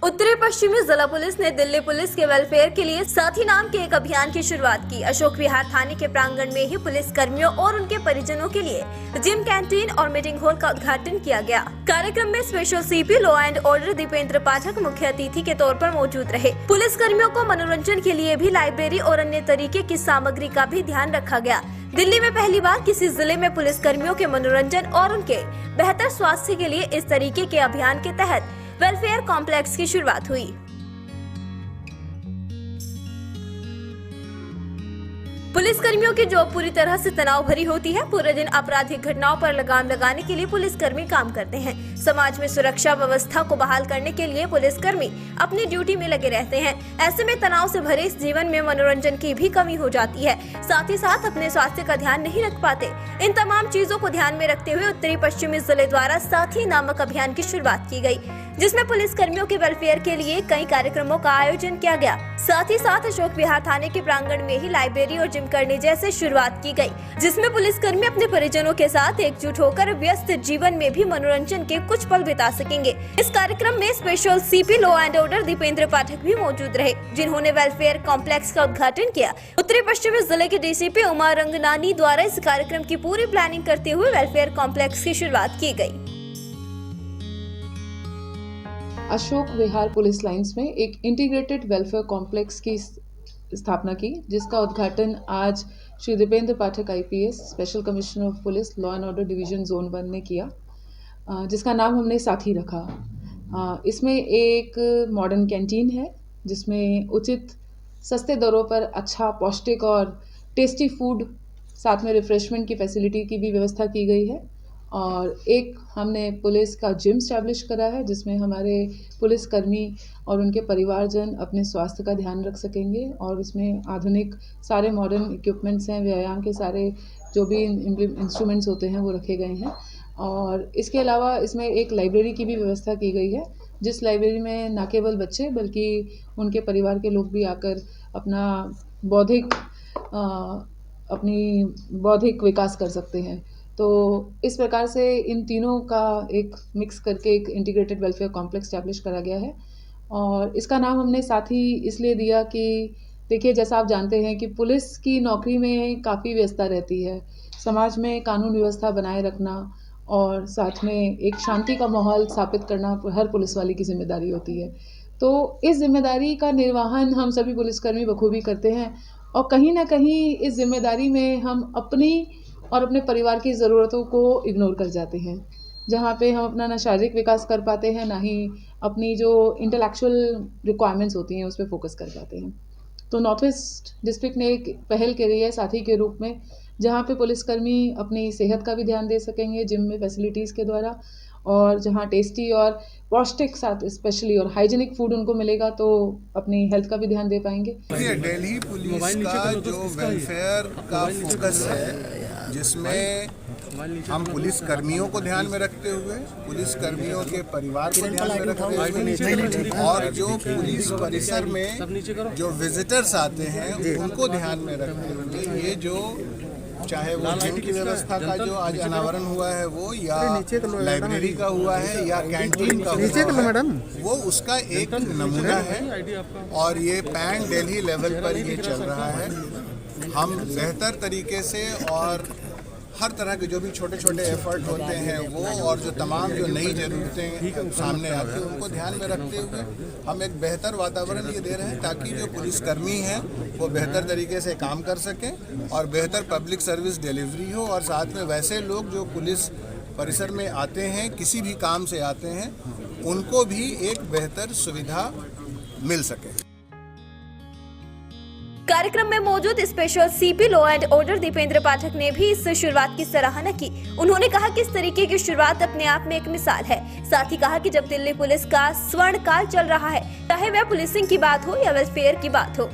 उत्तरी पश्चिमी जिला पुलिस ने दिल्ली पुलिस के वेलफेयर के लिए साथी नाम के एक अभियान की शुरुआत की। अशोक विहार थाने के प्रांगण में ही पुलिस कर्मियों और उनके परिजनों के लिए जिम, कैंटीन और मीटिंग हॉल का उद्घाटन किया गया। कार्यक्रम में special CP law and order Dipendra Pathak मुख्य अतिथि के तौर पर मौजूद रहे। पुलिस कर्मियों को मनोरंजन के लिए भी लाइब्रेरी और अन्य तरीके की सामग्री का भी ध्यान रखा गया। दिल्ली में पहली बार किसी जिले में पुलिस कर्मियों के मनोरंजन और उनके बेहतर स्वास्थ्य के लिए इस तरीके के अभियान के तहत वेलफेयर कॉम्प्लेक्स की शुरुआत हुई। पुलिस कर्मियों की जॉब पूरी तरह से तनाव भरी होती है। पूरे दिन आपराधिक घटनाओं पर लगाम लगाने के लिए पुलिसकर्मी काम करते हैं। समाज में सुरक्षा व्यवस्था को बहाल करने के लिए पुलिसकर्मी अपनी ड्यूटी में लगे रहते हैं। ऐसे में तनाव से भरे इस जीवन में मनोरंजन की भी कमी हो जाती है। साथ ही साथ अपने स्वास्थ्य का ध्यान नहीं रख पाते। इन तमाम चीजों को ध्यान में रखते हुए उत्तरी पश्चिमी जिले द्वारा साथी नामक अभियान की शुरुआत की गयी, जिसमें पुलिस कर्मियों के वेलफेयर के लिए कई कार्यक्रमों का आयोजन किया गया। साथ ही साथ अशोक विहार थाने के प्रांगण में ही लाइब्रेरी और जिम करने जैसे शुरुआत की गई, जिसमें पुलिसकर्मी अपने परिजनों के साथ एकजुट होकर व्यस्त जीवन में भी मनोरंजन के कुछ पल बिता सकेंगे। इस कार्यक्रम में special CP law and order Dipendra Pathak भी मौजूद रहे, जिन्होंने वेलफेयर कॉम्प्लेक्स का उद्घाटन किया। उत्तरी पश्चिमी जिले के डीसीपी उमा रंगनानी द्वारा इस कार्यक्रम की पूरी प्लानिंग करते हुए वेलफेयर कॉम्प्लेक्स की शुरुआत की गयी। अशोक विहार पुलिस लाइंस में एक इंटीग्रेटेड वेलफेयर कॉम्प्लेक्स की स्थापना की, जिसका उद्घाटन आज Shri Dipendra Pathak IPS special commissioner of police law and order division zone 1 ने किया, जिसका नाम हमने साथी रखा। इसमें एक मॉडर्न कैंटीन है, जिसमें उचित सस्ते दरों पर अच्छा पौष्टिक और टेस्टी फूड, साथ में रिफ्रेशमेंट की फैसिलिटी की भी व्यवस्था की गई है। और एक हमने पुलिस का जिम स्टैब्लिश करा है, जिसमें हमारे पुलिसकर्मी और उनके परिवारजन अपने स्वास्थ्य का ध्यान रख सकेंगे। और इसमें आधुनिक सारे मॉडर्न इक्विपमेंट्स हैं, व्यायाम के सारे जो भी इंस्ट्रूमेंट्स होते हैं वो रखे गए हैं। और इसके अलावा इसमें एक लाइब्रेरी की भी व्यवस्था की गई है, जिस लाइब्रेरी में न केवल बच्चे बल्कि उनके परिवार के लोग भी आकर अपना बौद्धिक विकास कर सकते हैं। तो इस प्रकार से इन तीनों का एक मिक्स करके एक इंटीग्रेटेड वेलफेयर कॉम्प्लेक्स स्टैब्लिश करा गया है। और इसका नाम हमने साथी इसलिए दिया कि देखिए, जैसा आप जानते हैं कि पुलिस की नौकरी में काफ़ी व्यस्तता रहती है। समाज में कानून व्यवस्था बनाए रखना और साथ में एक शांति का माहौल स्थापित करना हर पुलिस वाले की जिम्मेदारी होती है। तो इस जिम्मेदारी का निर्वहन हम सभी पुलिसकर्मी बखूबी करते हैं, और कहीं ना कहीं इस जिम्मेदारी में हम अपनी और अपने परिवार की ज़रूरतों को इग्नोर कर जाते हैं, जहाँ पे हम अपना ना शारीरिक विकास कर पाते हैं, ना ही अपनी जो इंटेलेक्चुअल रिक्वायरमेंट्स होती हैं उस पर फोकस कर पाते हैं। तो नॉर्थ ईस्ट डिस्ट्रिक्ट ने एक पहल करी है साथी के रूप में, जहाँ पे पुलिसकर्मी अपनी सेहत का भी ध्यान दे सकेंगे जिम में फैसिलिटीज़ के द्वारा, और जहाँ टेस्टी और पौष्टिक साथ स्पेशली और हाइजीनिक फूड उनको मिलेगा तो अपनी हेल्थ का भी ध्यान दे पाएंगे। दिल्ली पुलिस का जो वेलफेयर का फोकस है, जिसमें हम पुलिस कर्मियों को ध्यान में रखते हुए, पुलिस कर्मियों के परिवार को ध्यान में रखते हुए, और जो पुलिस परिसर में जो विजिटर्स आते हैं उनको ध्यान में रखते हुए, ये जो चाहे वो जिम की व्यवस्था का जो आज अनावरण हुआ है वो, या लाइब्रेरी का हुआ है, या कैंटीन का हुआ है, वो उसका एक नमूना है। और ये पैन दिल्ली लेवल पर ये चल रहा है। हम बेहतर तरीके से और हर तरह के जो भी छोटे छोटे एफर्ट होते हैं वो, और जो तमाम जो नई ज़रूरतें सामने आती हैं उनको ध्यान में रखते हुए हम एक बेहतर वातावरण ये दे रहे हैं, ताकि जो पुलिसकर्मी हैं वो बेहतर तरीके से काम कर सकें और बेहतर पब्लिक सर्विस डिलीवरी हो। और साथ में वैसे लोग जो पुलिस परिसर में आते हैं, किसी भी काम से आते हैं, उनको भी एक बेहतर सुविधा मिल सके। कार्यक्रम में मौजूद special CP law and order Dipendra Pathak ने भी इस शुरुआत की सराहना की। उन्होंने कहा कि इस तरीके की शुरुआत अपने आप में एक मिसाल है। साथ ही कहा कि जब दिल्ली पुलिस का स्वर्ण काल चल रहा है, चाहे वह पुलिसिंग की बात हो या वेलफेयर की बात हो,